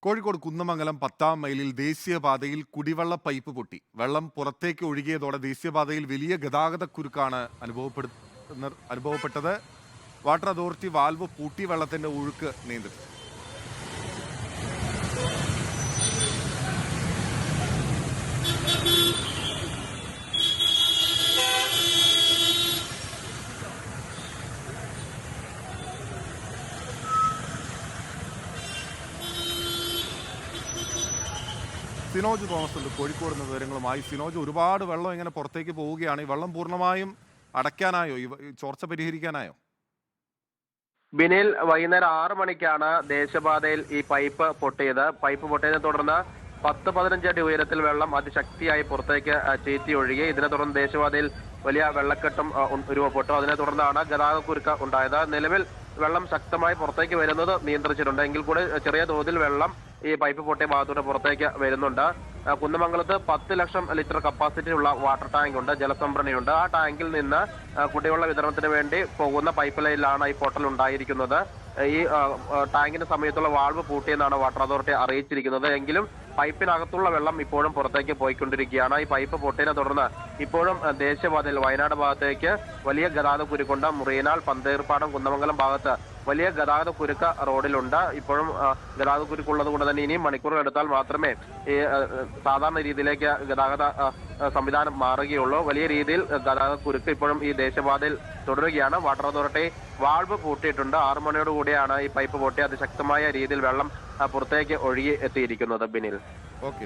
കോഴിക്കോട് കുന്നമംഗലം 10-ാം മൈലിൽ ദേശീയപാതയിൽ കുടിവെള്ള പൈപ്പ് പൊട്ടി. വെള്ളം പുറത്തേക്ക് ഒഴുകിയതോടെ ദേശീയപാതയിൽ വലിയ ഗതാഗതക്കുരുക്കാണ് അനുഭവപ്പെട്ടത്. വാട്ടർ അതോറിറ്റി വാൽവ് പൂട്ടി വെള്ളത്തിന്റെ ഒഴുക്ക് നിയന്ത്രിച്ചു. സിനോജ് തോമസ് ഉണ്ട് കോഴിക്കോട് നിന്ന് വിവരങ്ങളുമായി. സിനോജ്, ഒരുപാട് വെള്ളം ഇങ്ങനെ പുറത്തേക്ക് പോവുകയാണ്. ഈ വെള്ളം പൂർണ്ണമായും അടയ്ക്കാനായോ? ഈ ചോർച്ച പരിഹരിക്കാനായോ? ബിനിൽ, വൈകുന്നേരം 6 മണിക്കാണ് ദേശീയപാതയിൽ ഈ പൈപ്പ് പൊട്ടിയത്. പൈപ്പ് പൊട്ടിയതിനെ തുടർന്ന് 10-15 അടി ഉയരത്തിൽ വെള്ളം അതിശക്തിയായി പുറത്തേക്ക് ചീറ്റി ഒഴുകി. ഇതിനെ തുടർന്ന് ദേശീയപാതയിൽ വലിയ വെള്ളക്കെട്ടും രൂപപ്പെട്ടു. അതിനെ തുടർന്നാണ് ഗതാഗതക്കുരുക്ക് ഉണ്ടായത്. നിലവിൽ വെള്ളം ശക്തമായി പുറത്തേക്ക് വരുന്നത് നിയന്ത്രിച്ചിട്ടുണ്ട്. എങ്കിൽ കൂടി ചെറിയ തോതിൽ വെള്ളം ഈ പൈപ്പ് പൊട്ടിയ ഭാഗത്തൂടെ പുറത്തേക്ക് വരുന്നുണ്ട്. കുന്നമംഗലത്ത് 10 ലക്ഷം ലിറ്റർ കപ്പാസിറ്റി ഉള്ള വാട്ടർ ടാങ്ക് ഉണ്ട്, ജലസംഭരണിയുണ്ട്. ആ ടാങ്കിൽ നിന്ന് കുടിവെള്ള വിതരണത്തിന് വേണ്ടി പോകുന്ന പൈപ്പ് ലൈനിലാണ് ഈ പൊട്ടൽ ഉണ്ടായിരിക്കുന്നത്. ഈ ടാങ്കിന്റെ സമയത്തുള്ള വാൾവ് പൂട്ടിയെന്നാണ് വാട്ടർ അതോറിറ്റി അറിയിച്ചിരിക്കുന്നത്. എങ്കിലും പൈപ്പിനകത്തുള്ള വെള്ളം ഇപ്പോഴും പുറത്തേക്ക് പോയിക്കൊണ്ടിരിക്കുകയാണ്. ഈ പൈപ്പ് പൊട്ടിയതിനെ തുടർന്ന് ഇപ്പോഴും ദേശീയപാതയിൽ വയനാട് ഭാഗത്തേക്ക് വലിയ ഗതാഗത കുരുക്കുണ്ട്. മുറിയനാൽ, പന്തേർപ്പാടം, കുന്നമംഗലം ഭാഗത്ത് വലിയ ഗതാഗത കുരുക്ക് റോഡിലുണ്ട്. ഇപ്പോഴും ഗതാഗത കുരുക്കുള്ളത് കൊണ്ട് തന്നെ ഇനിയും മണിക്കൂറുകൾ എടുത്താൽ മാത്രമേ ഈ സാധാരണ രീതിയിലേക്ക് ഗതാഗത സംവിധാനം മാറുകയുള്ളൂ. വലിയ രീതിയിൽ ഗതാഗത കുരുക്ക് ഇപ്പോഴും ഈ ദേശീയപാതയിൽ തുടരുകയാണ്. വാട്ടർ അതോറിറ്റി വാൾവ് പൂട്ടിയിട്ടുണ്ട്. 6 മണിയോടുകൂടിയാണ് ഈ പൈപ്പ് പൊട്ടി അതിശക്തമായ രീതിയിൽ വെള്ളം പുറത്തേക്ക് ഒഴുകി എത്തിയിരിക്കുന്നത്. ബിനിൽ, ഓക്കെ.